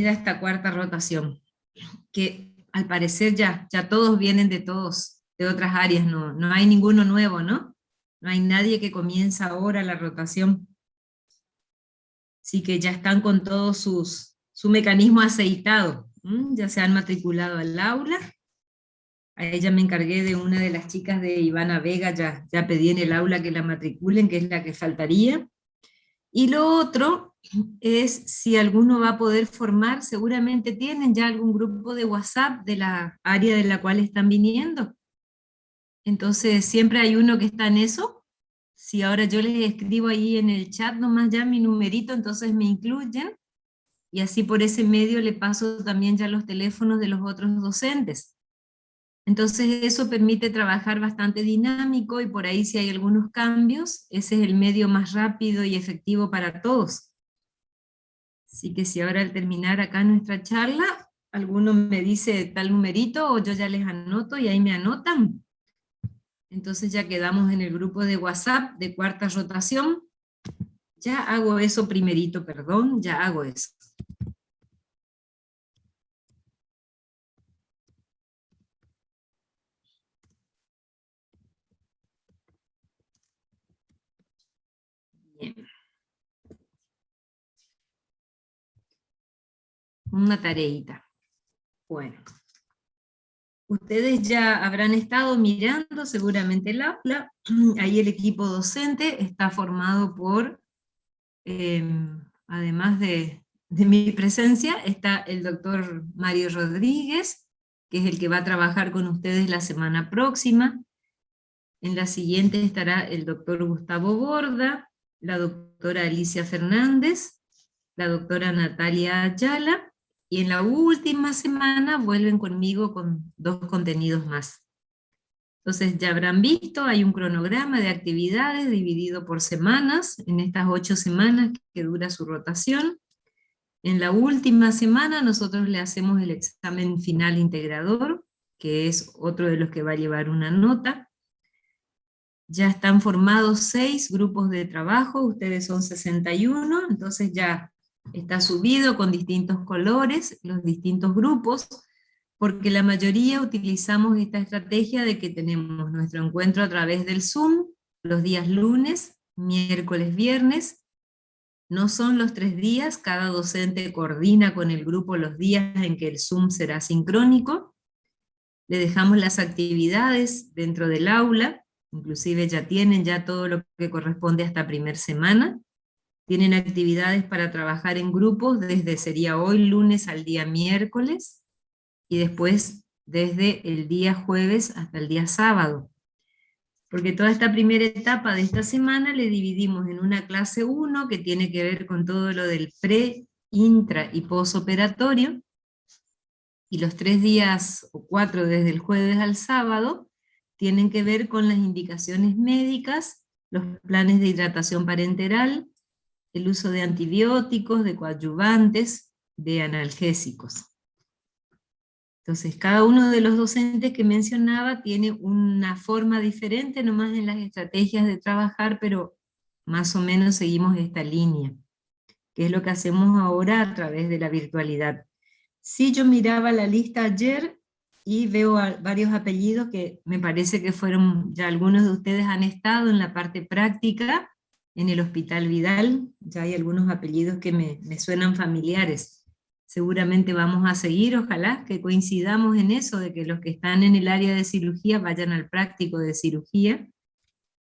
bienvenida a esta cuarta rotación, que al parecer ya todos vienen de otras áreas, no hay ninguno nuevo, ¿no? No hay nadie que comienza ahora la rotación. Así que ya están con todo su mecanismo aceitado, ya se han matriculado al aula. A ella me encargué de una de las chicas de Ivana Vega, ya pedí en el aula que la matriculen, que es la que faltaría. Y lo otro es si alguno va a poder formar, seguramente tienen ya algún grupo de WhatsApp de la área de la cual están viniendo. Entonces siempre hay uno que está en eso. Si ahora yo les escribo ahí en el chat nomás ya mi numerito, entonces me incluyen, y así por ese medio le paso también ya los teléfonos de los otros docentes. Entonces eso permite trabajar bastante dinámico, y por ahí si hay algunos cambios, ese es el medio más rápido y efectivo para todos. Así que si ahora al terminar acá nuestra charla, alguno me dice tal numerito, o yo ya les anoto y ahí me anotan. Entonces ya quedamos en el grupo de WhatsApp de cuarta rotación. Ya hago eso primerito, perdón, ya hago eso. Bien. Una tareita. Bueno. Ustedes ya habrán estado mirando seguramente el aula. Ahí el equipo docente está formado por, además de mi presencia, está el doctor Mario Rodríguez, que es el que va a trabajar con ustedes la semana próxima. En la siguiente estará el doctor Gustavo Borda, la doctora Alicia Fernández, la doctora Natalia Ayala, y en la última semana vuelven conmigo con 2 contenidos más. Entonces ya habrán visto, hay un cronograma de actividades dividido por semanas, en estas 8 semanas que dura su rotación. En la última semana nosotros le hacemos el examen final integrador, que es otro de los que va a llevar una nota. Ya están formados 6 grupos de trabajo, ustedes son 61, entonces ya está subido con distintos colores, los distintos grupos, porque la mayoría utilizamos esta estrategia de que tenemos nuestro encuentro a través del Zoom, los días lunes, miércoles, viernes. No son los 3 días, cada docente coordina con el grupo los días en que el Zoom será sincrónico. Le dejamos las actividades dentro del aula, inclusive ya tienen todo lo que corresponde a esta primera semana. Tienen actividades para trabajar en grupos desde sería hoy lunes al día miércoles, y después desde el día jueves hasta el día sábado. Porque toda esta primera etapa de esta semana le dividimos en una clase 1 que tiene que ver con todo lo del pre, intra y posoperatorio, y los 3 días o 4 desde el jueves al sábado tienen que ver con las indicaciones médicas, los planes de hidratación parenteral, el uso de antibióticos, de coadyuvantes, de analgésicos. Entonces, cada uno de los docentes que mencionaba tiene una forma diferente nomás en las estrategias de trabajar, pero más o menos seguimos esta línea, que es lo que hacemos ahora a través de la virtualidad. Sí, yo miraba la lista ayer y veo varios apellidos que me parece que fueron, ya algunos de ustedes han estado en la parte práctica, en el Hospital Vidal, ya hay algunos apellidos que me suenan familiares. Seguramente vamos a seguir, ojalá que coincidamos en eso, de que los que están en el área de cirugía vayan al práctico de cirugía,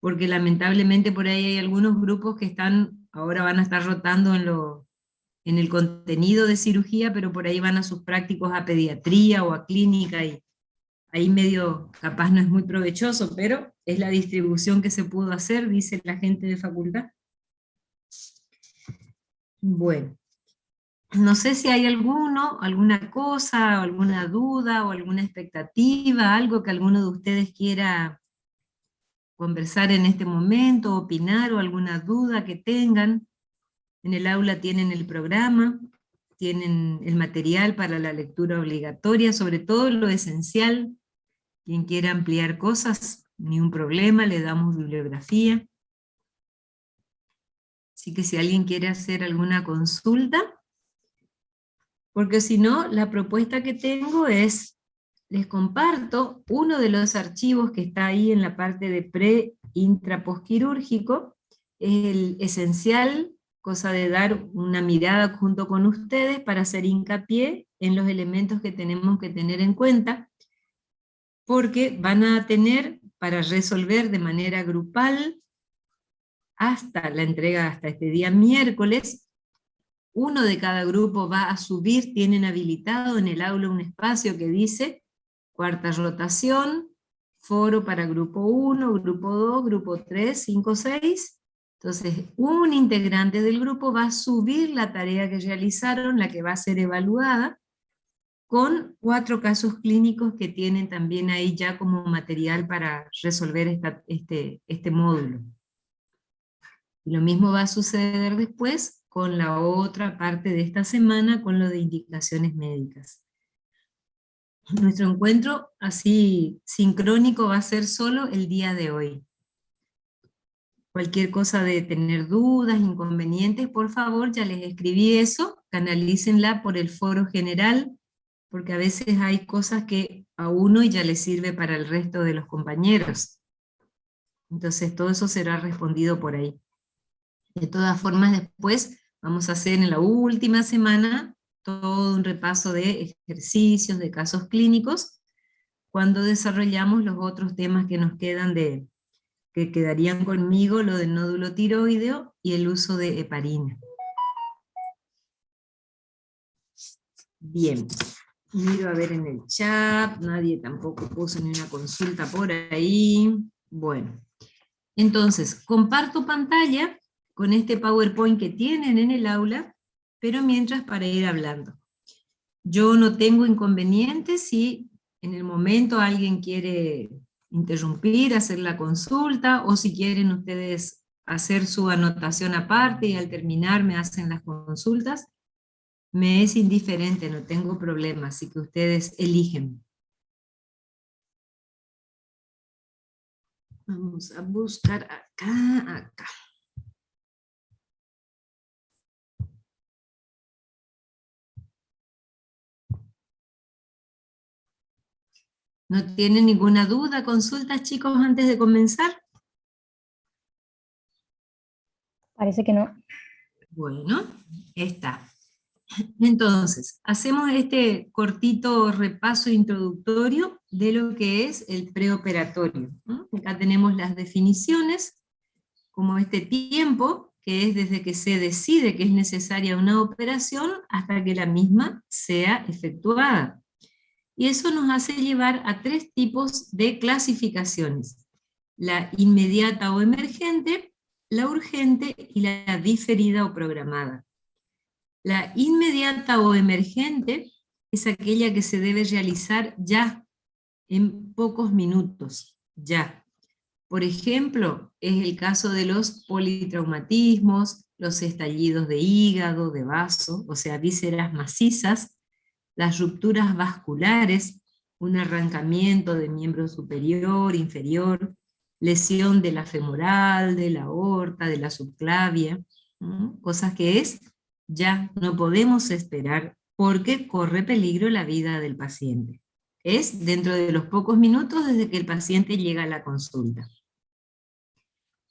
porque lamentablemente por ahí hay algunos grupos que ahora van a estar rotando en el contenido de cirugía, pero por ahí van a sus prácticos a pediatría o a clínica, y ahí medio capaz no es muy provechoso, pero es la distribución que se pudo hacer, dice la gente de facultad. Bueno, no sé si hay alguna cosa, alguna duda o alguna expectativa, algo que alguno de ustedes quiera conversar en este momento, opinar, o alguna duda que tengan. En el aula tienen el programa, tienen el material para la lectura obligatoria, sobre todo lo esencial. Quien quiera ampliar cosas, ni un problema, le damos bibliografía. Así que si alguien quiere hacer alguna consulta, porque si no, la propuesta que tengo es, les comparto uno de los archivos que está ahí en la parte de pre-intra-postquirúrgico, es el esencial, cosa de dar una mirada junto con ustedes para hacer hincapié en los elementos que tenemos que tener en cuenta, porque van a tener para resolver de manera grupal hasta la entrega, hasta este día miércoles. Uno de cada grupo va a subir, tienen habilitado en el aula un espacio que dice cuarta rotación, foro para grupo 1, grupo 2, grupo 3, 5, 6. Entonces, un integrante del grupo va a subir la tarea que realizaron, la que va a ser evaluada, con 4 casos clínicos que tienen también ahí ya como material para resolver este módulo. Y lo mismo va a suceder después con la otra parte de esta semana, con lo de indicaciones médicas. Nuestro encuentro así sincrónico va a ser solo el día de hoy. Cualquier cosa de tener dudas, inconvenientes, por favor, ya les escribí eso, canalícenla por el foro general, porque a veces hay cosas que a uno ya le sirve para el resto de los compañeros. Entonces todo eso será respondido por ahí. De todas formas, después vamos a hacer en la última semana todo un repaso de ejercicios, de casos clínicos, cuando desarrollamos los otros temas que nos quedan que quedarían conmigo, lo del nódulo tiroideo y el uso de heparina. Bien, miro a ver en el chat, nadie tampoco puso ni una consulta por ahí. Bueno, entonces, comparto pantalla con este PowerPoint que tienen en el aula, pero mientras para ir hablando. Yo no tengo inconvenientes si en el momento alguien quiere interrumpir, hacer la consulta, o si quieren ustedes hacer su anotación aparte y al terminar me hacen las consultas. Me es indiferente, no tengo problema, así que ustedes eligen. Vamos a buscar acá. ¿No tienen ninguna duda, consultas, chicos, antes de comenzar? Parece que no. Bueno, está. Entonces, hacemos este cortito repaso introductorio de lo que es el preoperatorio, ¿no? Acá tenemos las definiciones, como este tiempo, que es desde que se decide que es necesaria una operación hasta que la misma sea efectuada. Y eso nos hace llevar a 3 tipos de clasificaciones: la inmediata o emergente, la urgente y la diferida o programada. La inmediata o emergente es aquella que se debe realizar ya, en pocos minutos, ya. Por ejemplo, es el caso de los politraumatismos, los estallidos de hígado, de vaso, o sea, vísceras macizas, las rupturas vasculares, un arrancamiento de miembro superior, inferior, lesión de la femoral, de la aorta, de la subclavia, cosas que es ya, no podemos esperar porque corre peligro la vida del paciente. Es dentro de los pocos minutos desde que el paciente llega a la consulta.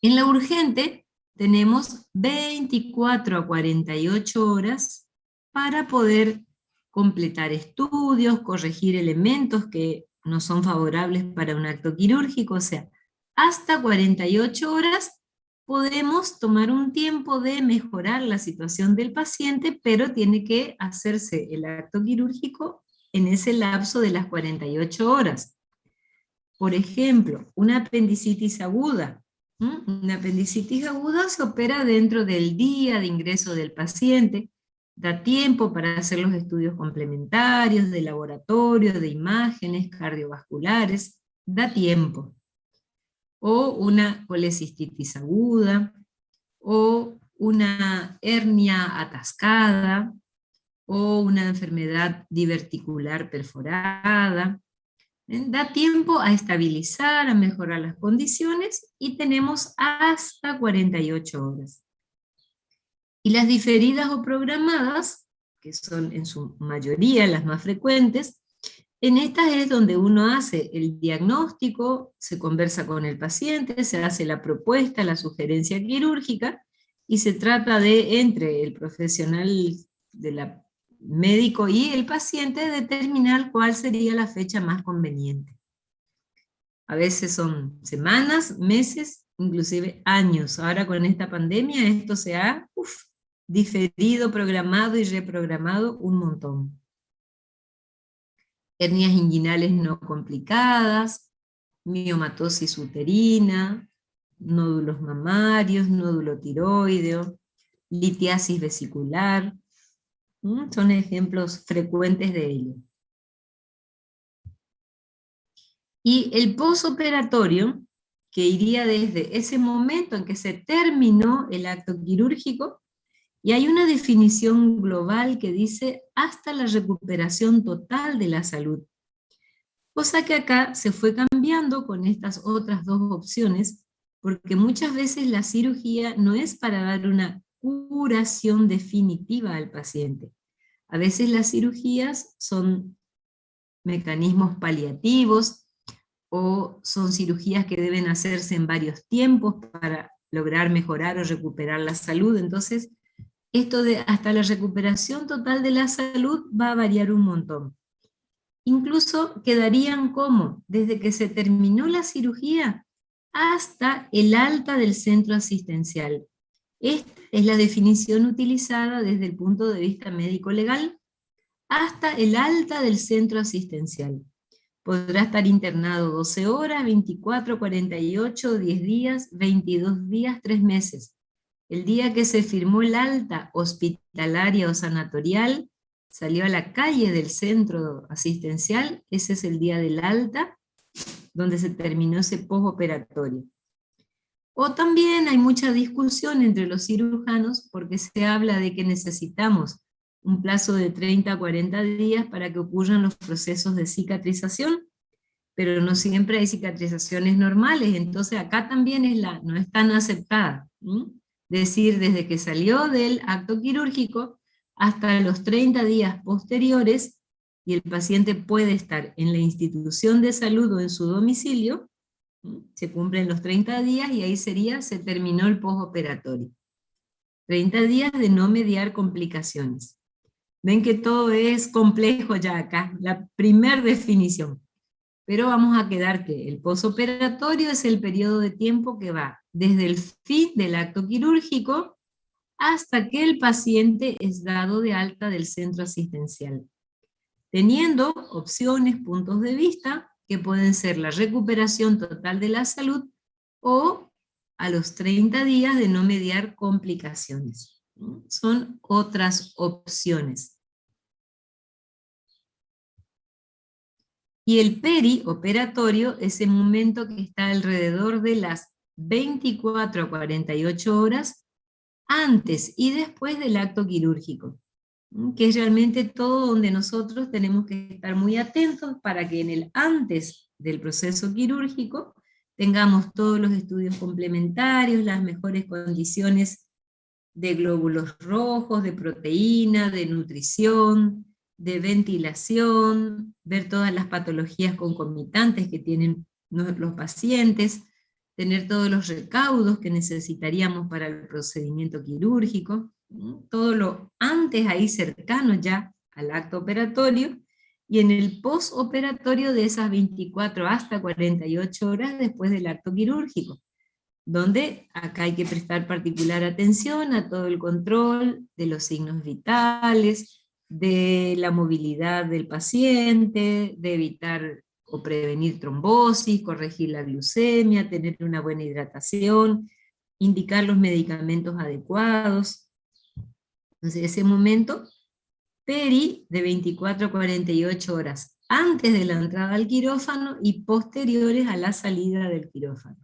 En la urgente tenemos 24 a 48 horas para poder completar estudios, corregir elementos que no son favorables para un acto quirúrgico, o sea, hasta 48 horas podemos tomar un tiempo de mejorar la situación del paciente, pero tiene que hacerse el acto quirúrgico en ese lapso de las 48 horas. Por ejemplo, una apendicitis aguda. Una apendicitis aguda se opera dentro del día de ingreso del paciente, da tiempo para hacer los estudios complementarios de laboratorio, de imágenes cardiovasculares, da tiempo. O una colecistitis aguda, o una hernia atascada, o una enfermedad diverticular perforada. Da tiempo a estabilizar, a mejorar las condiciones y tenemos hasta 48 horas. Y las diferidas o programadas que son en su mayoría las más frecuentes. En estas es donde uno hace el diagnóstico, se conversa con el paciente, se hace la propuesta, la sugerencia quirúrgica, y se trata de, entre el profesional de la médico y el paciente, determinar cuál sería la fecha más conveniente. A veces son semanas, meses, inclusive años. Ahora con esta pandemia esto se ha diferido, programado y reprogramado un montón. Hernias inguinales no complicadas, miomatosis uterina, nódulos mamarios, nódulo tiroideo, litiasis vesicular, son ejemplos frecuentes de ello. Y el posoperatorio, que iría desde ese momento en que se terminó el acto quirúrgico, y hay una definición global que dice hasta la recuperación total de la salud. Cosa que acá se fue cambiando con estas otras dos opciones, porque muchas veces la cirugía no es para dar una curación definitiva al paciente. A veces las cirugías son mecanismos paliativos o son cirugías que deben hacerse en varios tiempos para lograr mejorar o recuperar la salud. Entonces, esto de hasta la recuperación total de la salud va a variar un montón. Incluso quedarían como desde que se terminó la cirugía hasta el alta del centro asistencial. Esta es la definición utilizada desde el punto de vista médico-legal, hasta el alta del centro asistencial. Podrá estar internado 12 horas, 24, 48, 10 días, 22 días, 3 meses. El día que se firmó el alta hospitalaria o sanatorial, salió a la calle del centro asistencial, ese es el día del alta, donde se terminó ese postoperatorio. O también hay mucha discusión entre los cirujanos porque se habla de que necesitamos un plazo de 30 a 40 días para que ocurran los procesos de cicatrización, pero no siempre hay cicatrizaciones normales, entonces acá también no es tan aceptada. Decir, desde que salió del acto quirúrgico hasta los 30 días posteriores, y el paciente puede estar en la institución de salud o en su domicilio, se cumplen los 30 días y ahí se terminó el postoperatorio. 30 días de no mediar complicaciones. Ven que todo es complejo ya acá, la primera definición. Pero vamos a quedar que el postoperatorio es el periodo de tiempo que va desde el fin del acto quirúrgico hasta que el paciente es dado de alta del centro asistencial, teniendo opciones, puntos de vista, que pueden ser la recuperación total de la salud o a los 30 días de no mediar complicaciones. Son otras opciones. Y el perioperatorio es el momento que está alrededor de las 24 a 48 horas antes y después del acto quirúrgico, que es realmente todo donde nosotros tenemos que estar muy atentos para que en el antes del proceso quirúrgico tengamos todos los estudios complementarios, las mejores condiciones de glóbulos rojos, de proteína, de nutrición, de ventilación, ver todas las patologías concomitantes que tienen los pacientes, tener todos los recaudos que necesitaríamos para el procedimiento quirúrgico, todo lo antes ahí cercano ya al acto operatorio, y en el postoperatorio de esas 24 hasta 48 horas después del acto quirúrgico, donde acá hay que prestar particular atención a todo el control de los signos vitales, de la movilidad del paciente, de evitar o prevenir trombosis, corregir la glucemia, tener una buena hidratación, indicar los medicamentos adecuados. Entonces, ese momento, de 24 a 48 horas antes de la entrada al quirófano y posteriores a la salida del quirófano.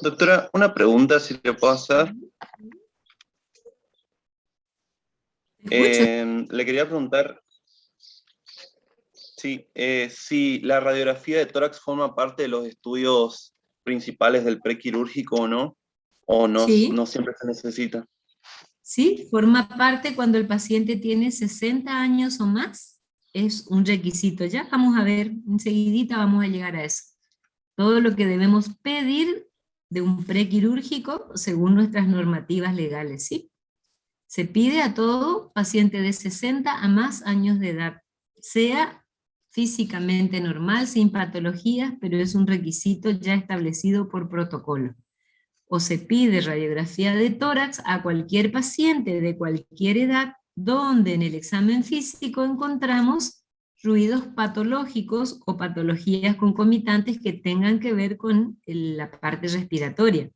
Doctora, una pregunta si le puedo hacer. Le quería preguntar si la radiografía de tórax forma parte de los estudios principales del prequirúrgico o no Sí. no siempre se necesita. ¿Sí? Forma parte cuando el paciente tiene 60 años o más, es un requisito. Ya vamos a ver, enseguidita vamos a llegar a eso. Todo lo que debemos pedir de un prequirúrgico según nuestras normativas legales, ¿sí? Se pide a todo paciente de 60 a más años de edad, sea físicamente normal, sin patologías, pero es un requisito ya establecido por protocolo. O se pide radiografía de tórax a cualquier paciente de cualquier edad, donde en el examen físico encontramos ruidos patológicos o patologías concomitantes que tengan que ver con la parte respiratoria.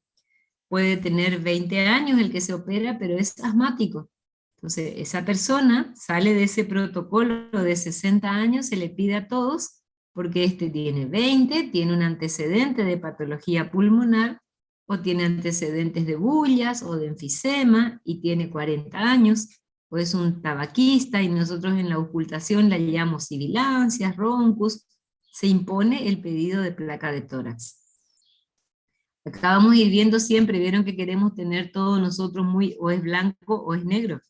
Puede tener 20 años el que se opera, pero es asmático. Entonces, esa persona sale de ese protocolo de 60 años, se le pide a todos, porque este tiene 20, tiene un antecedente de patología pulmonar, o tiene antecedentes de bullas o de enfisema, y tiene 40 años, o es un tabaquista, y nosotros en la ocultación la llamamos sibilancias, roncus, se impone el pedido de placa de tórax. Acá vamos a ir viendo siempre, vieron que queremos tener todo nosotros muy, o es blanco o es negro,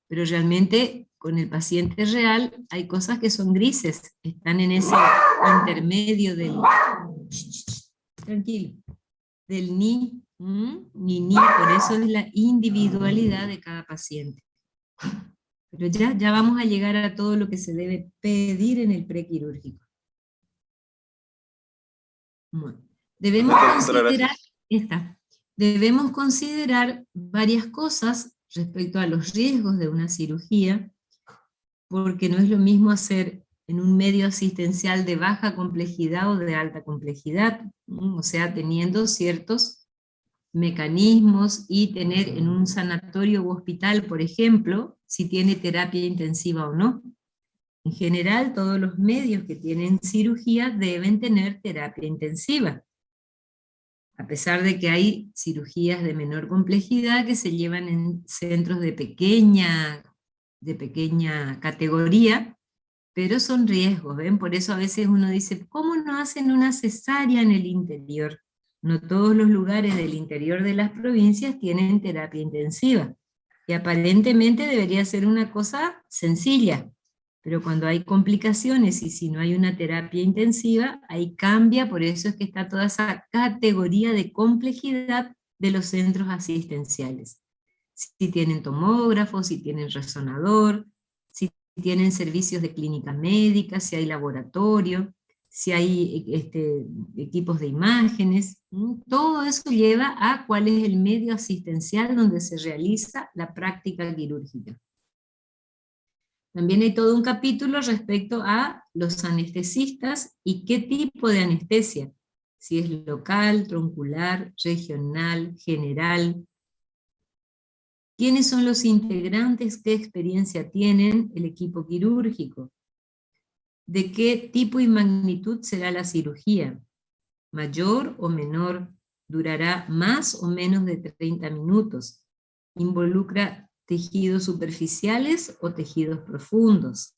pero realmente con el paciente real hay cosas que son grises, están en ese intermedio del, tranquilo, del ni, ni, por eso es la individualidad de cada paciente. Pero ya vamos a llegar a todo lo que se debe pedir en el prequirúrgico. Bueno. Debemos considerar varias cosas respecto a los riesgos de una cirugía, porque no es lo mismo hacer en un medio asistencial de baja complejidad o de alta complejidad, o sea, teniendo ciertos mecanismos y tener en un sanatorio u hospital, por ejemplo, si tiene terapia intensiva o no. En general, todos los medios que tienen cirugía deben tener terapia intensiva, a pesar de que hay cirugías de menor complejidad que se llevan en centros de pequeña categoría, pero son riesgos, ¿ven? Por eso a veces uno dice, ¿cómo no hacen una cesárea en el interior? No todos los lugares del interior de las provincias tienen terapia intensiva, y aparentemente debería ser una cosa sencilla, pero cuando hay complicaciones y si no hay una terapia intensiva, ahí cambia, por eso es que está toda esa categoría de complejidad de los centros asistenciales. Si tienen tomógrafo, si tienen resonador, si tienen servicios de clínica médica, si hay laboratorio, si hay equipos de imágenes, todo eso lleva a cuál es el medio asistencial donde se realiza la práctica quirúrgica. También hay todo un capítulo respecto a los anestesistas y qué tipo de anestesia, si es local, troncular, regional, general. ¿Quiénes son los integrantes? ¿Qué experiencia tienen el equipo quirúrgico? ¿De qué tipo y magnitud será la cirugía? ¿Mayor o menor? ¿Durará más o menos de 30 minutos? ¿Involucra tejidos superficiales o tejidos profundos?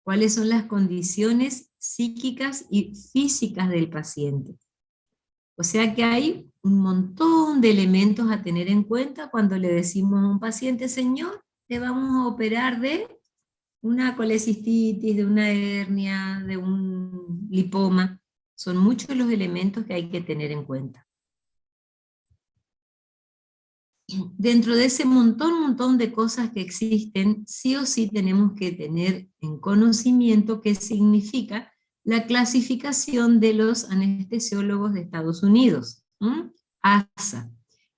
¿Cuáles son las condiciones psíquicas y físicas del paciente? O sea que hay un montón de elementos a tener en cuenta cuando le decimos a un paciente, señor, te vamos a operar de una colecistitis, de una hernia, de un lipoma. Son muchos los elementos que hay que tener en cuenta. Dentro de ese montón de cosas que existen, sí o sí tenemos que tener en conocimiento qué significa la clasificación de los anestesiólogos de Estados Unidos, ASA.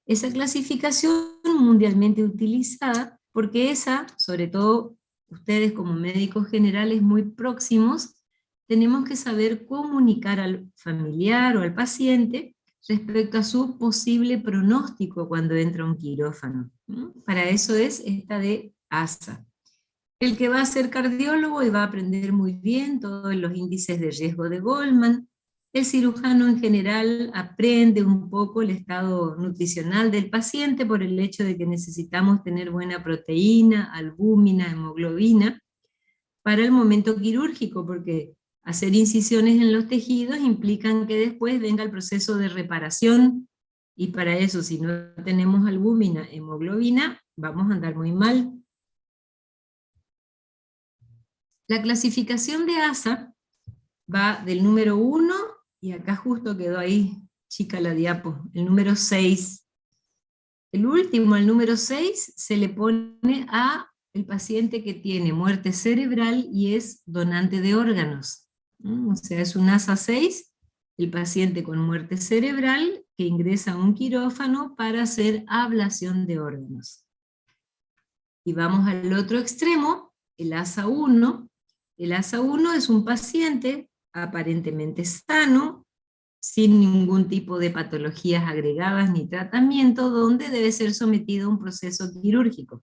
Esa clasificación mundialmente utilizada, porque esa, sobre todo ustedes como médicos generales muy próximos, tenemos que saber comunicar al familiar o al paciente respecto a su posible pronóstico cuando entra a un quirófano. Para eso es esta de ASA. El que va a ser cardiólogo y va a aprender muy bien todos los índices de riesgo de Goldman. El cirujano en general aprende un poco el estado nutricional del paciente por el hecho de que necesitamos tener buena proteína, albúmina, hemoglobina para el momento quirúrgico, porque hacer incisiones en los tejidos implican que después venga el proceso de reparación, y para eso, si no tenemos albúmina, hemoglobina, vamos a andar muy mal. La clasificación de ASA va del número 1, y acá justo quedó ahí, chica la diapo, el número 6. El último, el número 6, se le pone a el paciente que tiene muerte cerebral y es donante de órganos. O sea, es un ASA 6, el paciente con muerte cerebral que ingresa a un quirófano para hacer ablación de órganos. Y vamos al otro extremo, el ASA 1. El ASA 1 es un paciente aparentemente sano, sin ningún tipo de patologías agregadas ni tratamiento, donde debe ser sometido a un proceso quirúrgico.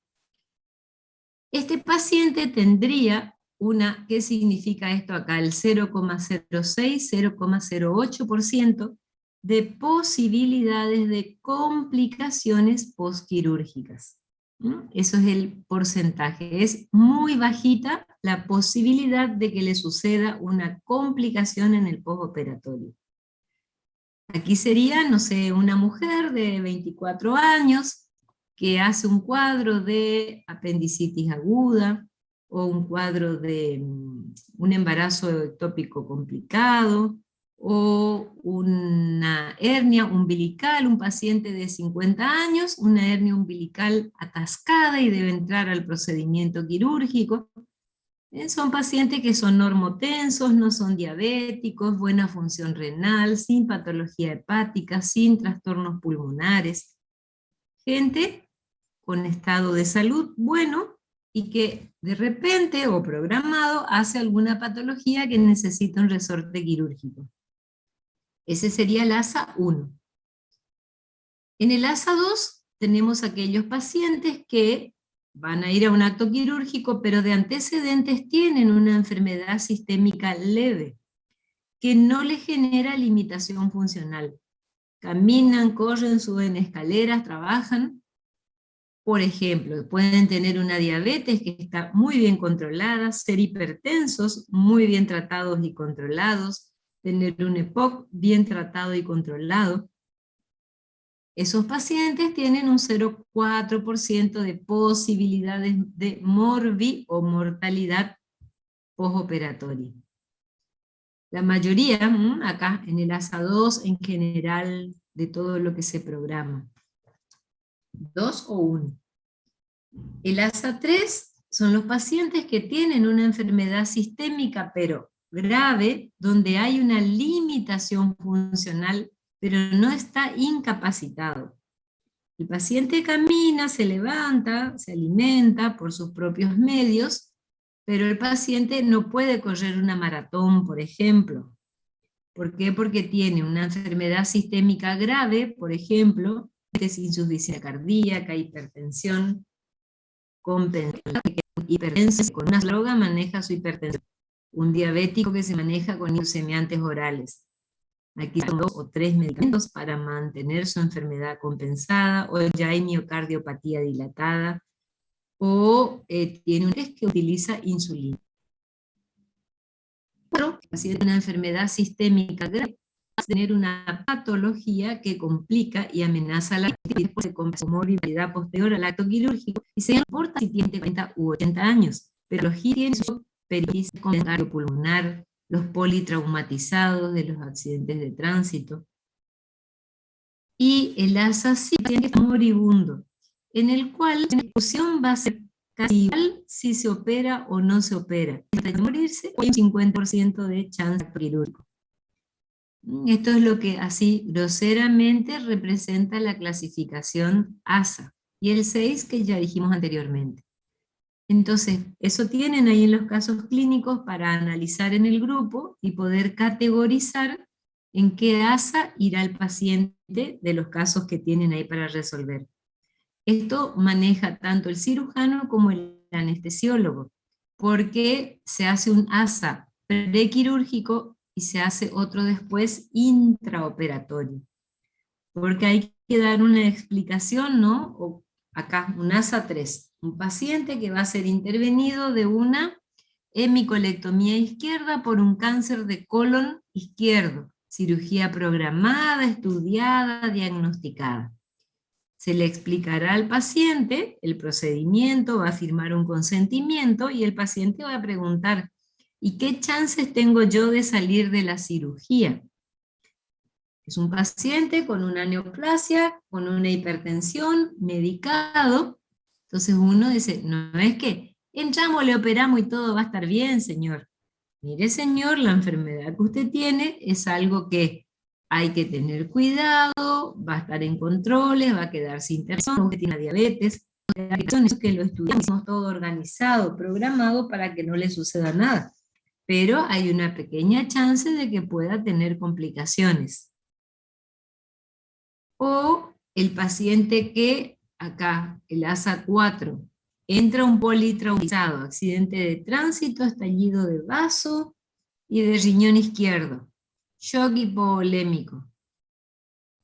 Este paciente tendría una, ¿qué significa esto acá? El 0,06, 0,08% de posibilidades de complicaciones postquirúrgicas. Eso es el porcentaje. Es muy bajita la posibilidad de que le suceda una complicación en el postoperatorio. Aquí sería, no sé, una mujer de 24 años que hace un cuadro de apendicitis aguda, o un cuadro de un embarazo ectópico complicado, o una hernia umbilical, un paciente de 50 años, una hernia umbilical atascada y debe entrar al procedimiento quirúrgico. Son pacientes que son normotensos, no son diabéticos, buena función renal, sin patología hepática, sin trastornos pulmonares. Gente con estado de salud bueno y que de repente o programado hace alguna patología que necesita un resorte quirúrgico. Ese sería el ASA 1. En el ASA 2 tenemos aquellos pacientes que van a ir a un acto quirúrgico, pero de antecedentes tienen una enfermedad sistémica leve, que no les genera limitación funcional. Caminan, corren, suben escaleras, trabajan. Por ejemplo, pueden tener una diabetes que está muy bien controlada, ser hipertensos, muy bien tratados y controlados, tener un EPOC bien tratado y controlado. Esos pacientes tienen un 0,4% de posibilidades de morbi o mortalidad postoperatoria. La mayoría, acá en el ASA 2 en general, de todo lo que se programa. 2 o 1. El ASA 3 son los pacientes que tienen una enfermedad sistémica pero grave, donde hay una limitación funcional pero no está incapacitado. El paciente camina, se levanta, se alimenta por sus propios medios, pero el paciente no puede correr una maratón, por ejemplo. ¿Por qué? Porque tiene una enfermedad sistémica grave, por ejemplo, insuficiencia cardíaca, hipertensión, hipertensión, con una droga maneja su hipertensión. Un diabético que se maneja con hipoglucemiantes orales. Aquí son 2 o 3 medicamentos para mantener su enfermedad compensada, o ya hay miocardiopatía dilatada, o tiene un test que utiliza insulina. Otro paciente tiene una enfermedad sistémica grave, va a tener una patología que complica y amenaza la vida de comorbilidad posterior al acto quirúrgico, y se importa si tiene 40 u 80 años, pero los tienen su peritis cardiopulmonar, los politraumatizados de los accidentes de tránsito. Y el ASA 5 es moribundo, en el cual la ejecución va a ser casi igual si se opera o no se opera. De morirse, hay un 50% de chance quirúrgico. Esto es lo que así groseramente representa la clasificación ASA, y el 6 que ya dijimos anteriormente. Entonces, eso tienen ahí en los casos clínicos para analizar en el grupo y poder categorizar en qué ASA irá el paciente de los casos que tienen ahí para resolver. Esto maneja tanto el cirujano como el anestesiólogo, porque se hace un ASA prequirúrgico y se hace otro después intraoperatorio. Porque hay que dar una explicación, ¿no? O acá, un ASA 3. Un paciente que va a ser intervenido de una hemicolectomía izquierda por un cáncer de colon izquierdo, cirugía programada, estudiada, diagnosticada. Se le explicará al paciente el procedimiento, va a firmar un consentimiento y el paciente va a preguntar, ¿y qué chances tengo yo de salir de la cirugía? Es un paciente con una neoplasia, con una hipertensión, medicado. Entonces uno dice, no es que entramos, le operamos y todo va a estar bien, señor. Mire, señor, la enfermedad que usted tiene es algo que hay que tener cuidado, va a estar en controles, va a quedar sin intervención, usted tiene diabetes, que lo estudiamos todo organizado, programado para que no le suceda nada. Pero hay una pequeña chance de que pueda tener complicaciones. O el paciente que, acá, el ASA 4, entra un politraumatizado, accidente de tránsito, estallido de vaso y de riñón izquierdo, shock hipovolémico.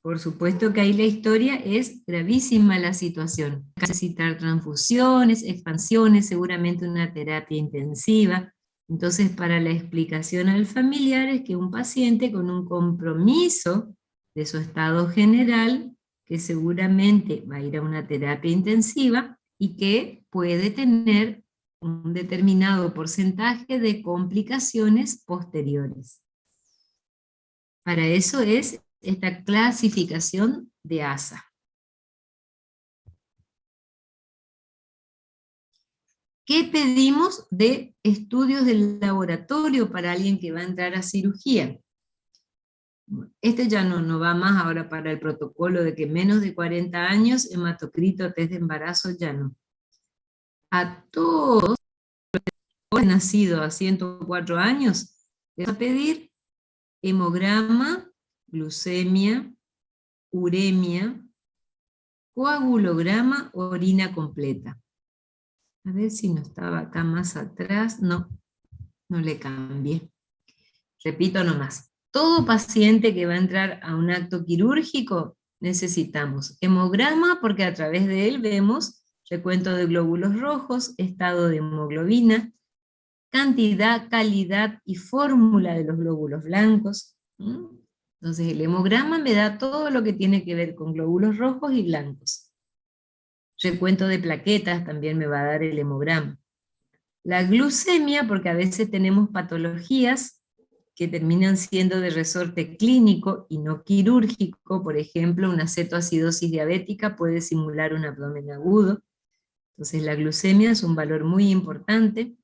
Por supuesto que ahí la historia es gravísima la situación. Necesitar transfusiones, expansiones, seguramente una terapia intensiva. Entonces, para la explicación al familiar es que un paciente con un compromiso de su estado general, que seguramente va a ir a una terapia intensiva y que puede tener un determinado porcentaje de complicaciones posteriores. Para eso es esta clasificación de ASA. ¿Qué pedimos de estudios del laboratorio para alguien que va a entrar a cirugía? Este ya no va más ahora para el protocolo de que menos de 40 años, hematocrito, test de embarazo, ya no. A todos los nacidos a 104 años, les va a pedir hemograma, glucemia, uremia, coagulograma, orina completa. A ver si no estaba acá más atrás. No le cambié. Repito nomás. Todo paciente que va a entrar a un acto quirúrgico necesitamos hemograma porque a través de él vemos recuento de glóbulos rojos, estado de hemoglobina, cantidad, calidad y fórmula de los glóbulos blancos. Entonces el hemograma me da todo lo que tiene que ver con glóbulos rojos y blancos. Recuento de plaquetas también me va a dar el hemograma. La glucemia, porque a veces tenemos patologías que terminan siendo de resorte clínico y no quirúrgico, por ejemplo, una cetoacidosis diabética puede simular un abdomen agudo, entonces la glucemia es un valor muy importante.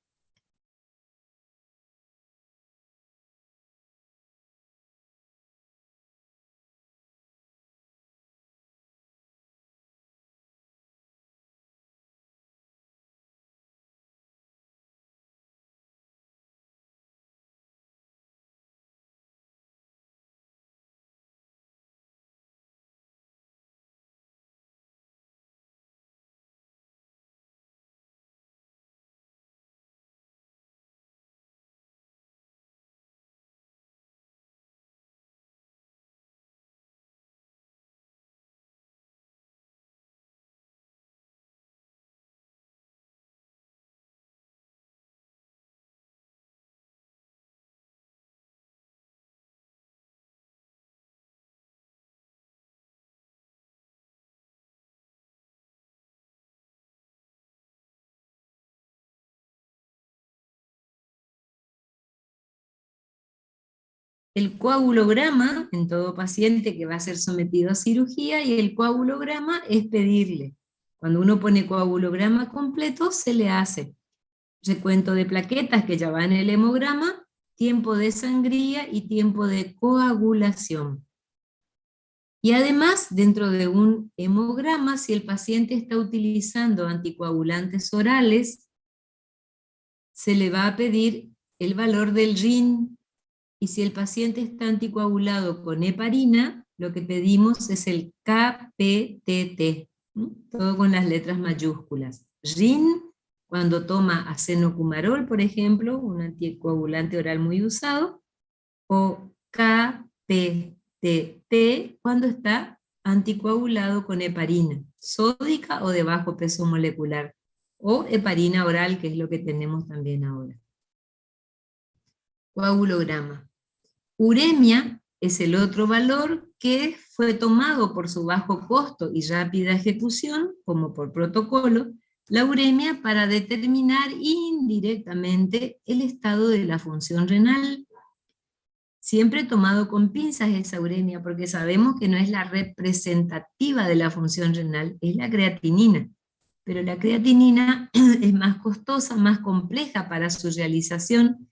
El coagulograma en todo paciente que va a ser sometido a cirugía, y el coagulograma es pedirle. Cuando uno pone coagulograma completo, se le hace recuento de plaquetas que ya va en el hemograma, tiempo de sangría y tiempo de coagulación. Y además, dentro de un hemograma, si el paciente está utilizando anticoagulantes orales, se le va a pedir el valor del RIN. Y si el paciente está anticoagulado con heparina, lo que pedimos es el KPTT, todo con las letras mayúsculas. RIN, cuando toma acenocumarol, por ejemplo, un anticoagulante oral muy usado, o KPTT, cuando está anticoagulado con heparina, sódica o de bajo peso molecular, o heparina oral, que es lo que tenemos también ahora. Coagulograma. Uremia es el otro valor que fue tomado por su bajo costo y rápida ejecución, como por protocolo, la uremia para determinar indirectamente el estado de la función renal. Siempre tomado con pinzas esa uremia, porque sabemos que no es la representativa de la función renal, es la creatinina. Pero la creatinina es más costosa, más compleja para su realización.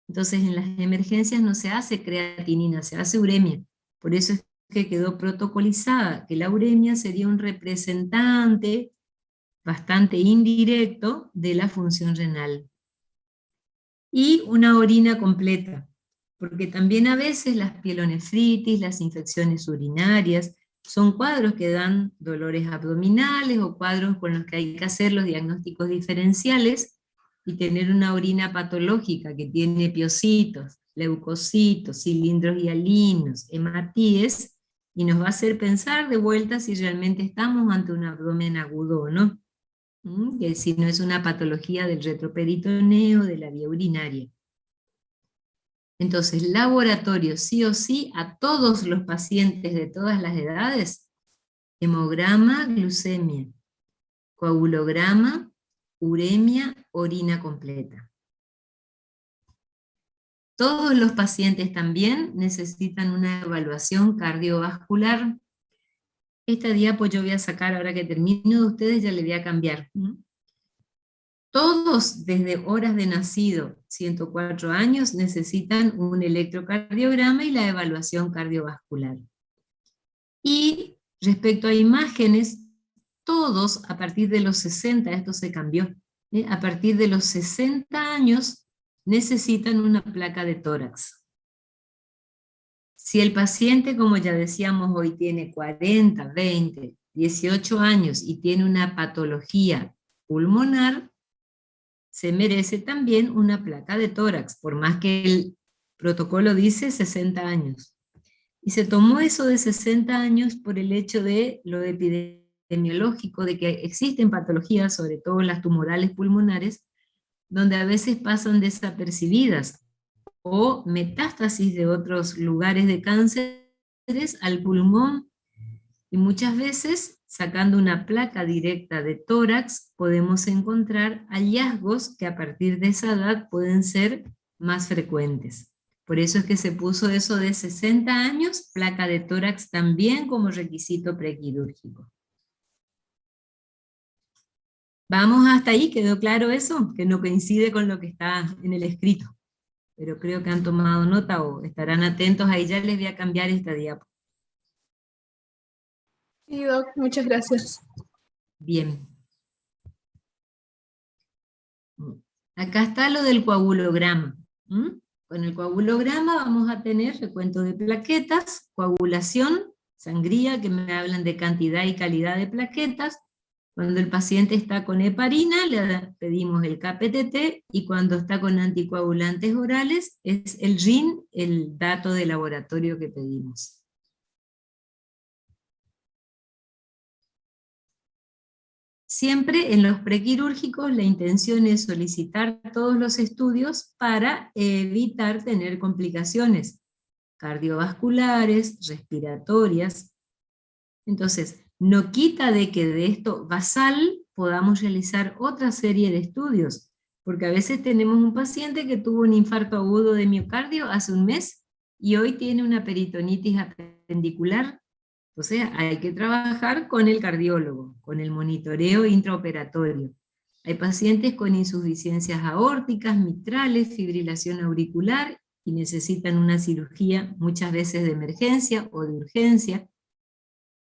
Entonces en las emergencias no se hace creatinina, se hace uremia. Por eso es que quedó protocolizada, que la uremia sería un representante bastante indirecto de la función renal. Y una orina completa, porque también a veces las pielonefritis, las infecciones urinarias, son cuadros que dan dolores abdominales o cuadros con los que hay que hacer los diagnósticos diferenciales y tener una orina patológica que tiene piocitos, leucocitos, cilindros hialinos, hematíes, y nos va a hacer pensar de vuelta si realmente estamos ante un abdomen agudo o no, que si no es una patología del retroperitoneo, de la vía urinaria. Entonces, laboratorio sí o sí a todos los pacientes de todas las edades, hemograma, glucemia, coagulograma, uremia, orina completa. Todos los pacientes también necesitan una evaluación cardiovascular. Esta diapo yo voy a sacar, ahora que termino de ustedes ya le voy a cambiar. Todos desde horas de nacido, 104 años, necesitan un electrocardiograma y la evaluación cardiovascular. Y respecto a imágenes, todos a partir de los 60, esto se cambió, a partir de los 60 años necesitan una placa de tórax. Si el paciente, como ya decíamos hoy, tiene 40, 20, 18 años y tiene una patología pulmonar, se merece también una placa de tórax, por más que el protocolo dice 60 años. Y se tomó eso de 60 años por el hecho de lo epidemiológico, de que existen patologías, sobre todo las tumorales pulmonares, donde a veces pasan desapercibidas, o metástasis de otros lugares de cánceres al pulmón, y muchas veces, sacando una placa directa de tórax, podemos encontrar hallazgos que a partir de esa edad pueden ser más frecuentes. Por eso es que se puso eso de 60 años, placa de tórax también como requisito prequirúrgico. Vamos hasta ahí, ¿quedó claro eso? Que no coincide con lo que está en el escrito. Pero creo que han tomado nota o estarán atentos, ahí ya les voy a cambiar esta diapositiva. Sí, Doc, muchas gracias. Bien. Acá está lo del coagulograma. Con el coagulograma vamos a tener recuento de plaquetas, coagulación, sangría, que me hablan de cantidad y calidad de plaquetas. Cuando el paciente está con heparina, le pedimos el KPTT, y cuando está con anticoagulantes orales, es el RIN, el dato de laboratorio que pedimos. Siempre en los prequirúrgicos la intención es solicitar todos los estudios para evitar tener complicaciones cardiovasculares, respiratorias. Entonces, no quita de que de esto basal podamos realizar otra serie de estudios, porque a veces tenemos un paciente que tuvo un infarto agudo de miocardio hace un mes y hoy tiene una peritonitis apendicular. O sea, hay que trabajar con el cardiólogo, con el monitoreo intraoperatorio. Hay pacientes con insuficiencias aórticas, mitrales, fibrilación auricular y necesitan una cirugía muchas veces de emergencia o de urgencia.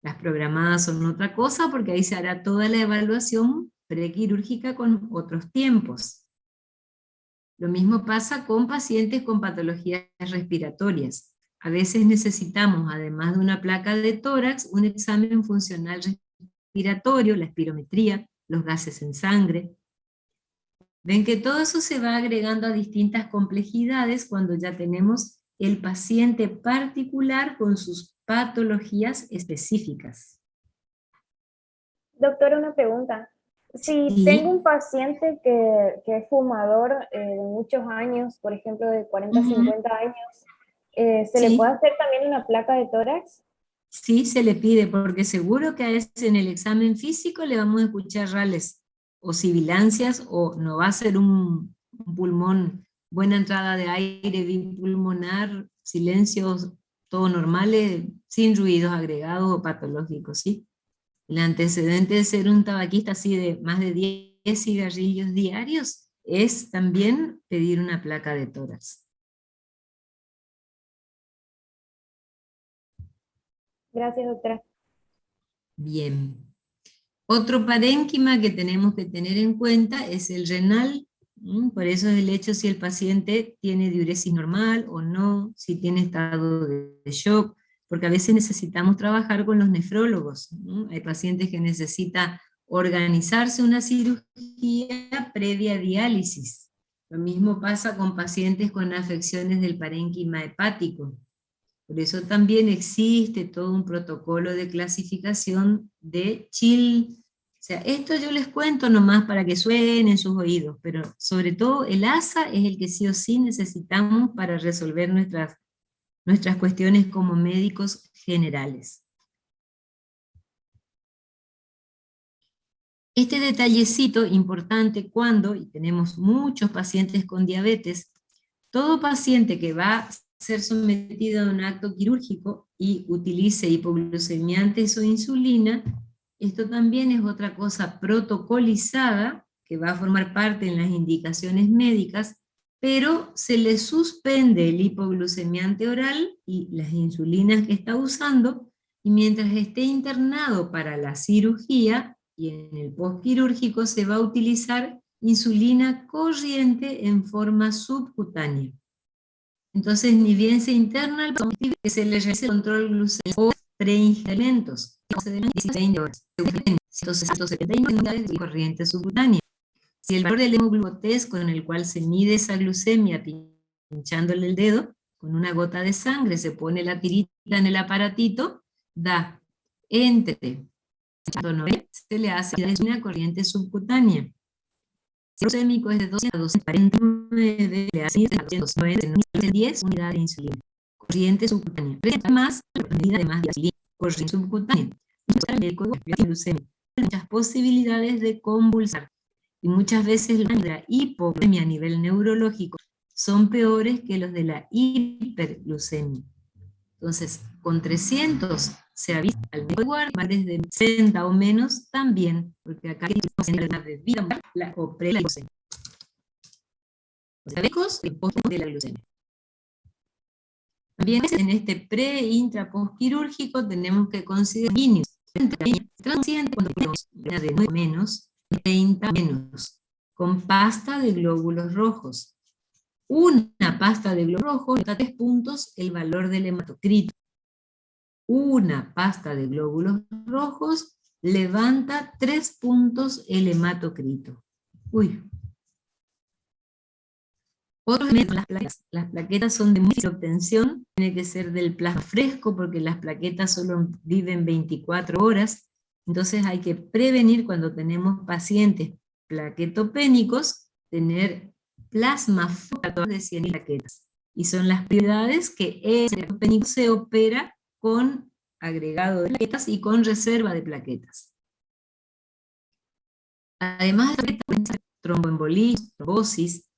Las programadas son otra cosa porque ahí se hará toda la evaluación prequirúrgica con otros tiempos. Lo mismo pasa con pacientes con patologías respiratorias. A veces necesitamos, además de una placa de tórax, un examen funcional respiratorio, la espirometría, los gases en sangre. Ven que todo eso se va agregando a distintas complejidades cuando ya tenemos el paciente particular con sus patologías específicas. Doctora, una pregunta. Si Sí. tengo un paciente que es fumador de muchos años, por ejemplo de 40, 50 años, ¿Se le Sí. puede hacer también una placa de tórax? Sí, se le pide, porque seguro que a ese en el examen físico le vamos a escuchar rales o sibilancias, o no va a ser un pulmón, buena entrada de aire bipulmonar, silencios, todo normales, sin ruidos agregados o patológicos, ¿sí? El antecedente de ser un tabaquista así de más de 10 cigarrillos diarios es también pedir una placa de tórax. Gracias, doctora. Bien. Otro parénquima que tenemos que tener en cuenta es el renal. Por eso es el hecho si el paciente tiene diuresis normal o no, si tiene estado de shock, porque a veces necesitamos trabajar con los nefrólogos. Hay pacientes que necesitan organizarse una cirugía previa a diálisis. Lo mismo pasa con pacientes con afecciones del parénquima hepático. Por eso también existe todo un protocolo de clasificación de Chill. O sea, esto yo les cuento nomás para que suenen en sus oídos, pero sobre todo el ASA es el que sí o sí necesitamos para resolver nuestras cuestiones como médicos generales. Este detallecito importante cuando, y tenemos muchos pacientes con diabetes, todo paciente que va a ser sometido a un acto quirúrgico y utilice hipoglucemiantes o insulina, esto también es otra cosa protocolizada que va a formar parte en las indicaciones médicas, pero se le suspende el hipoglucemiante oral y las insulinas que está usando, y mientras esté internado para la cirugía y en el postquirúrgico se va a utilizar insulina corriente en forma subcutánea. Entonces, ni bien se interna el paciente, que se le realice el control glucémico o preingerentos, 20 horas, 170 unidades de corriente subcutánea. Si el valor del hemoglucotés con el cual se mide esa glucemia pinchándole el dedo, con una gota de sangre se pone la tirita en el aparatito, da entre 190, se le hace una corriente subcutánea. Si el glucémico es de 200 a 249, le hace 10 unidades de insulina. Corriente subcutánea. Más la medida de más de insulina. Corriente subcutánea. El médico de glucemia. Muchas posibilidades de convulsar. Y muchas veces la hipoglucemia a nivel neurológico son peores que los de la hiperglucemia. Entonces, con 300 se avisa al médico de guardia, más de 60 o menos también, porque acá hay una bebida o pre-glucemia. Los diabéticos y post de la glucemia. También en este pre-intra-postquirúrgico tenemos que considerar niños transciente cuando tenemos de 9 menos, 30 menos, con pasta de glóbulos rojos. Una pasta de glóbulos rojos está a 3 puntos el valor del hematocrito. Una pasta de glóbulos rojos levanta 3 puntos el hematocrito. Uy. Otros elementos, las plaquetas. Las plaquetas son de muy difícil obtención, tiene que ser del plasma fresco porque las plaquetas solo viven 24 horas, entonces hay que prevenir cuando tenemos pacientes plaquetopénicos, tener plasma fresco de 100 plaquetas. Y son las prioridades que el plaquetopénico se opera con agregado de plaquetas y con reserva de plaquetas. Además de tromboembolismo, trombosis,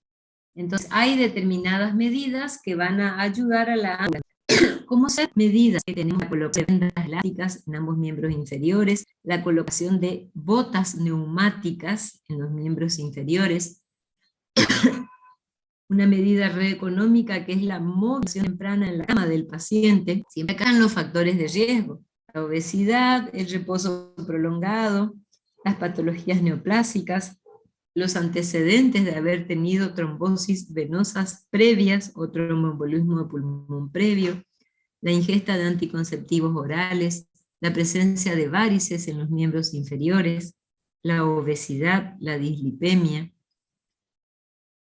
entonces hay determinadas medidas que van a ayudar a la ambulancia. ¿Cómo son medidas? Que tenemos la colocación de vendas elásticas en ambos miembros inferiores, la colocación de botas neumáticas en los miembros inferiores, una medida re económica que es la movilización temprana en la cama del paciente. Siempre acá los factores de riesgo, la obesidad, el reposo prolongado, las patologías neoplásicas, los antecedentes de haber tenido trombosis venosas previas o tromboembolismo de pulmón previo, la ingesta de anticonceptivos orales, la presencia de varices en los miembros inferiores, la obesidad, la dislipemia.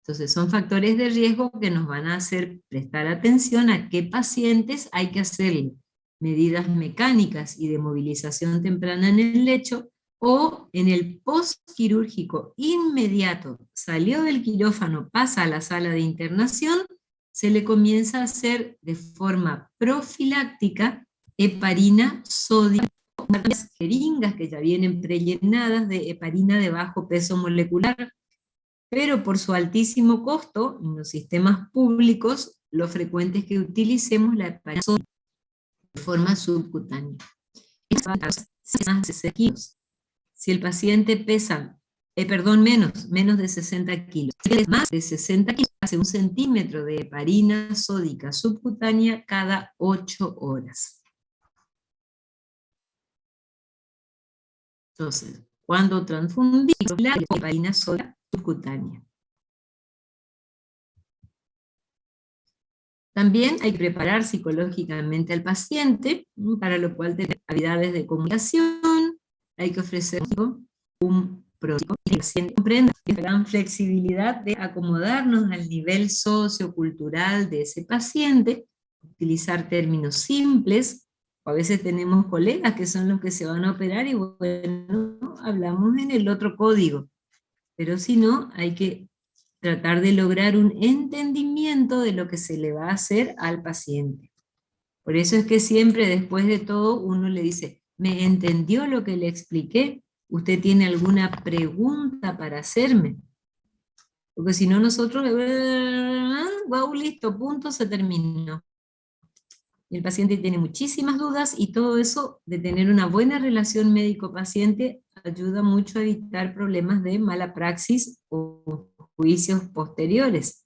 Entonces son factores de riesgo que nos van a hacer prestar atención a qué pacientes hay que hacerle medidas mecánicas y de movilización temprana en el lecho, o en el postquirúrgico inmediato, salió del quirófano, pasa a la sala de internación, se le comienza a hacer de forma profiláctica heparina sódica, unas jeringas que ya vienen prellenadas de heparina de bajo peso molecular, pero por su altísimo costo en los sistemas públicos, lo frecuente es que utilicemos la heparina sódica de forma subcutánea. Más de 60 kilos. Si el paciente pesa, menos de 60 kilos, más de 60 kilos, hace 1 centímetro de heparina sódica subcutánea cada 8 horas. Entonces, cuando transfundimos la heparina sódica subcutánea. También hay que preparar psicológicamente al paciente, para lo cual tenemos habilidades de comunicación, hay que ofrecer un pronóstico y que el paciente comprenda la gran flexibilidad de acomodarnos al nivel sociocultural de ese paciente, utilizar términos simples. A veces tenemos colegas que son los que se van a operar y bueno, hablamos en el otro código, pero si no, hay que tratar de lograr un entendimiento de lo que se le va a hacer al paciente. Por eso es que siempre después de todo uno le dice, ¿me entendió lo que le expliqué? ¿Usted tiene alguna pregunta para hacerme? Porque si no nosotros, wow, listo, punto, se terminó. El paciente tiene muchísimas dudas y todo eso de tener una buena relación médico-paciente ayuda mucho a evitar problemas de mala praxis o juicios posteriores.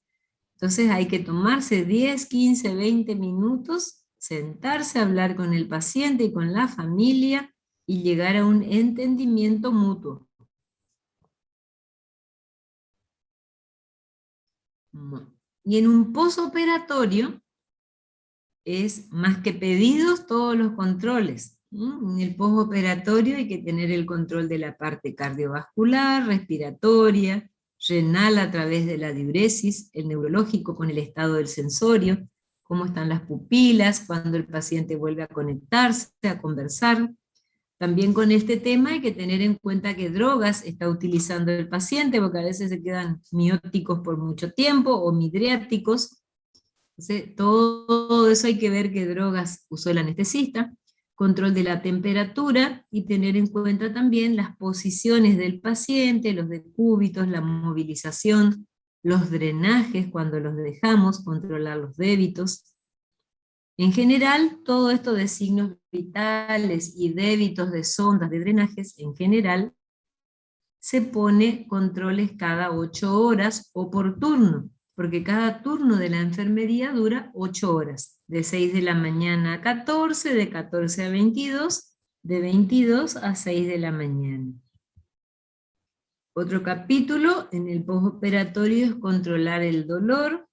Entonces hay que tomarse 10, 15, 20 minutos, sentarse a hablar con el paciente y con la familia y llegar a un entendimiento mutuo. Y en un posoperatorio es más que pedidos todos los controles. En el posoperatorio hay que tener el control de la parte cardiovascular, respiratoria, renal a través de la diuresis, el neurológico con el estado del sensorio, cómo están las pupilas, cuando el paciente vuelve a conectarse, a conversar. También con este tema hay que tener en cuenta qué drogas está utilizando el paciente, porque a veces se quedan mióticos por mucho tiempo o midriáticos. Entonces, todo eso hay que ver qué drogas usó el anestesista, control de la temperatura y tener en cuenta también las posiciones del paciente, los decúbitos, la movilización, los drenajes cuando los dejamos, controlar los débitos. En general, todo esto de signos vitales y débitos de sondas de drenajes, en general, se pone controles cada 8 horas o por turno, porque cada turno de la enfermería dura 8 horas, de 6 de la mañana a 14, de 14 a 22, de 22 a 6 de la mañana. Otro capítulo en el postoperatorio es controlar el dolor,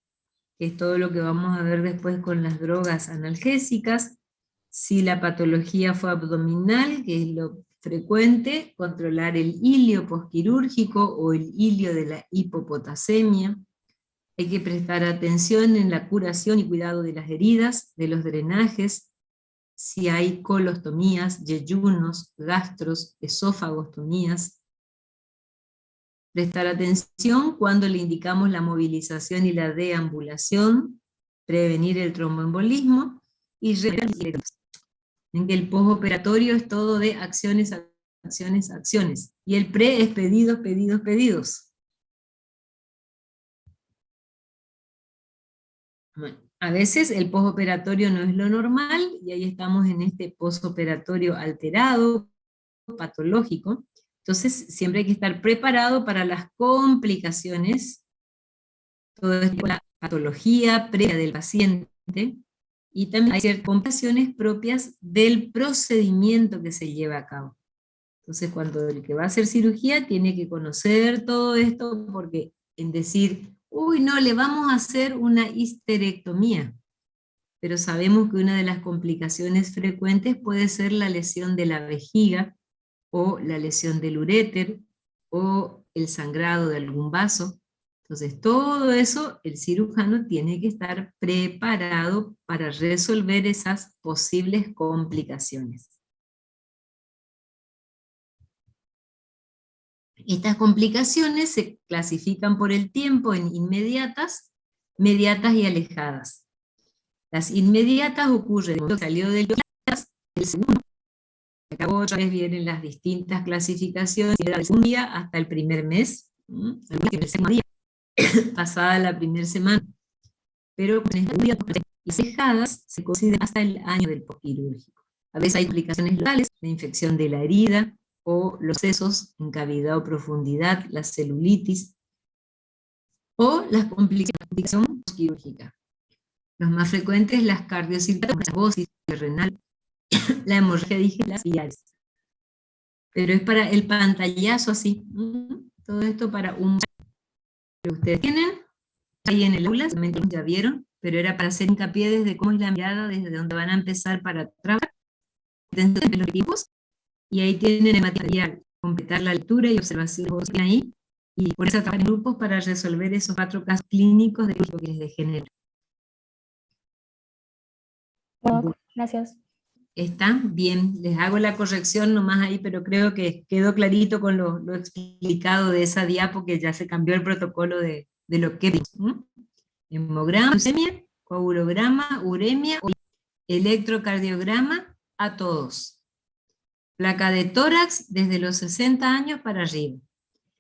que es todo lo que vamos a ver después con las drogas analgésicas. Si la patología fue abdominal, que es lo frecuente, controlar el ilio posquirúrgico o el ilio de la hipopotasemia. Hay que prestar atención en la curación y cuidado de las heridas, de los drenajes, si hay colostomías, yeyunos, gastros, esófagostomías. Prestar atención cuando le indicamos la movilización y la deambulación, prevenir el tromboembolismo y en que el postoperatorio es todo de acciones, acciones, acciones. Y el pre es pedidos, pedidos, pedidos. Bueno, a veces el postoperatorio no es lo normal y ahí estamos en este postoperatorio alterado, patológico. Entonces siempre hay que estar preparado para las complicaciones, toda la patología previa del paciente, y también hay ciertas complicaciones propias del procedimiento que se lleva a cabo. Entonces cuando el que va a hacer cirugía tiene que conocer todo esto, porque en decir, uy, no, le vamos a hacer una histerectomía, pero sabemos que una de las complicaciones frecuentes puede ser la lesión de la vejiga, o la lesión del uréter, o el sangrado de algún vaso. Entonces todo eso el cirujano tiene que estar preparado para resolver esas posibles complicaciones. Estas complicaciones se clasifican por el tiempo en inmediatas, inmediatas y alejadas. Las inmediatas ocurren cuando salió del el segundo, acabó otra vez, vienen las distintas clasificaciones, del segundo día hasta el primer mes, el segundo día, pasada la primera semana. Pero con estas las alejadas se consideran hasta el año del postquirúrgico. A veces hay complicaciones locales, la infección de la herida, o los sesos en cavidad o profundidad, la celulitis, o las complicaciones postquirúrgicas. Los más frecuentes, las cardiocirculatorias, la trombosis renal, la hemorragia digestiva, las biliares. Pero es para el pantallazo así. Todo esto para un... que ustedes tienen ahí en el aula, seguramente ya vieron, pero era para hacer hincapié desde cómo es la mirada, desde donde van a empezar para trabajar, desde los equipos, y ahí tienen el material, completar la lectura y observación ahí, y por eso trabajar en grupos para resolver esos 4 casos clínicos de lo que les degenera. Bueno, gracias. ¿Está? Bien, les hago la corrección nomás ahí, pero creo que quedó clarito con lo explicado de esa diapo, que ya se cambió el protocolo de lo que vimos. Hemograma, leucemia, coagulograma, uremia, electrocardiograma a todos. Placa de tórax desde los 60 años para arriba.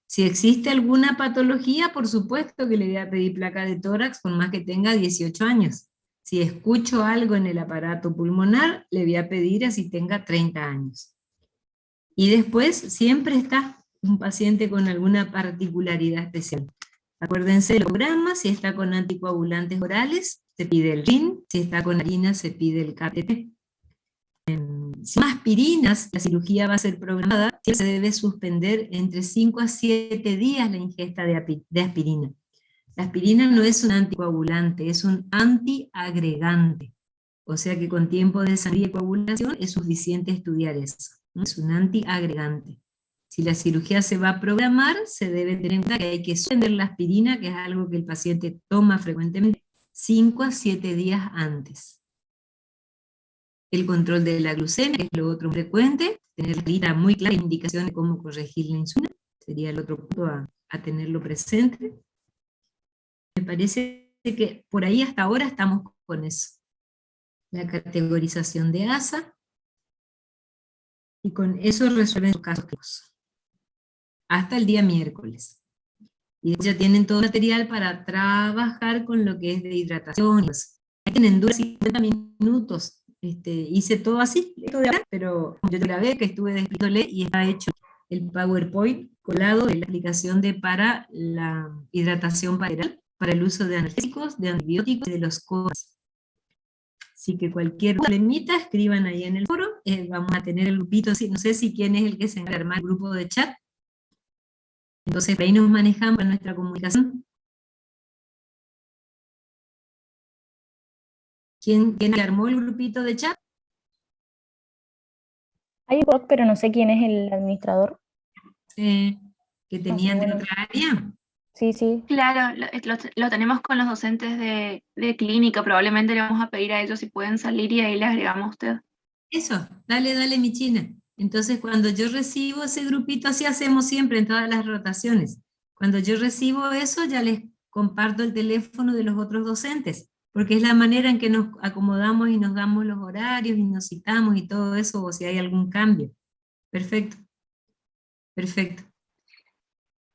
Si existe alguna patología, por supuesto que le voy a pedir placa de tórax, por más que tenga 18 años. Si escucho algo en el aparato pulmonar, le voy a pedir así tenga 30 años. Y después siempre está un paciente con alguna particularidad especial. Acuérdense del programa, si está con anticoagulantes orales, se pide el RIN, si está con harina, se pide el KTT. Si son aspirinas, la cirugía va a ser programada, se debe suspender entre 5 a 7 días la ingesta de aspirina. La aspirina no es un anticoagulante, es un antiagregante. O sea que con tiempo de sangría y coagulación es suficiente estudiar eso. Es un antiagregante. Si la cirugía se va a programar, se debe tener en cuenta que hay que suspender la aspirina, que es algo que el paciente toma frecuentemente, 5 a 7 días antes. El control de la glucemia, que es lo otro frecuente, tener la lista muy clara, indicaciones de cómo corregir la insulina, sería el otro punto a tenerlo presente. Me parece que por ahí hasta ahora estamos con eso. La categorización de ASA, y con eso resuelven los casos hasta el día miércoles. Y ya tienen todo el material para trabajar con lo que es de hidratación. Tienen dura 50 minutos. Hice todo así, pero yo te grabé, que estuve explicándole, y está hecho el PowerPoint colado de la aplicación para la hidratación parenteral, para el uso de analgésicos, de antibióticos y de los COAS. Así que cualquier problemita, escriban ahí en el foro, vamos a tener el grupito, no sé si quién es el que se encarga de armar el grupo de chat. Entonces ahí nos manejamos en nuestra comunicación. ¿Quién armó el grupito de chat? Hay un bot, pero no sé quién es el administrador. Que tenían de bueno. otra área. Sí, sí. Claro, lo tenemos con los docentes de clínica, probablemente le vamos a pedir a ellos si pueden salir y ahí le agregamos a usted. Eso, dale mi China. Entonces cuando yo recibo ese grupito, así hacemos siempre en todas las rotaciones. Cuando yo recibo eso, ya les comparto el teléfono de los otros docentes, porque es la manera en que nos acomodamos y nos damos los horarios y nos citamos y todo eso, o si hay algún cambio. Perfecto. Perfecto.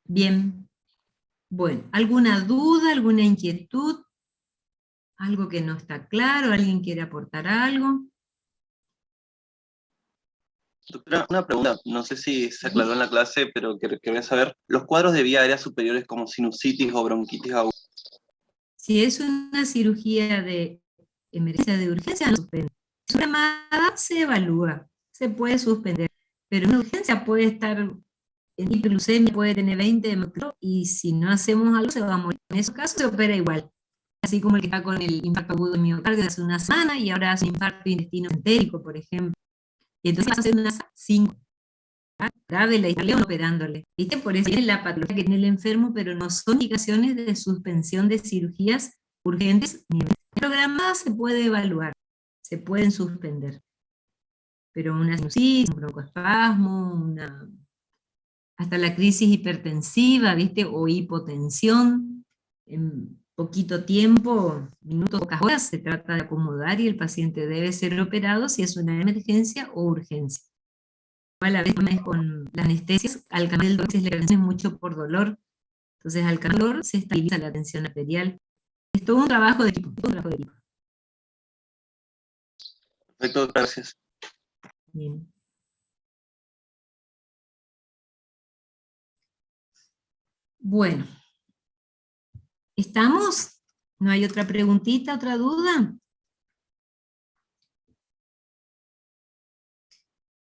Bien. Bueno, ¿alguna duda, alguna inquietud? ¿Algo que no está claro? ¿Alguien quiere aportar algo? Doctora, una pregunta, no sé si se aclaró en la clase, pero quería saber, ¿los cuadros de vía aérea superiores como sinusitis o bronquitis aguda? Si es una cirugía de emergencia de urgencia, no se suspende. Si es una llamada, se evalúa, se puede suspender, pero una urgencia puede estar en hiperglucemia, puede tener 20 de mercurio, y si no hacemos algo se va a morir. En esos casos se opera igual, así como el que está con el infarto agudo de miocardio hace una semana y ahora hace un infarto de intestino entérico, por ejemplo. Y entonces va a hacer una 5. Grave la León operándole. ¿Viste? Por eso es la patología que tiene el enfermo, pero no son indicaciones de suspensión de cirugías urgentes ni programadas. Se puede evaluar, se pueden suspender. Pero una sinusitis, un broncoespasmo, hasta la crisis hipertensiva, ¿viste? O hipotensión, poquito tiempo, minutos, pocas horas, se trata de acomodar y el paciente debe ser operado si es una emergencia o urgencia. A la vez con las anestesias, al cambiar el dolor, la atención es mucho por dolor, entonces al cambiar el dolor se estabiliza la tensión arterial. Es todo un trabajo de equipo, todo un trabajo de equipo. Perfecto, gracias. Bien. Bueno, ¿estamos? ¿No hay otra preguntita, otra duda?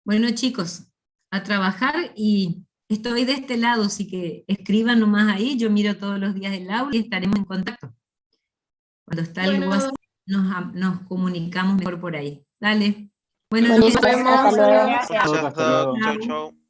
Bueno, chicos, a trabajar, y estoy de este lado, así que escriban nomás ahí, yo miro todos los días el aula y estaremos en contacto. Cuando está algo así, nos comunicamos mejor por ahí. Dale. Bueno, Buenísimo, hasta luego. Hasta luego. Chao. Chau, chau.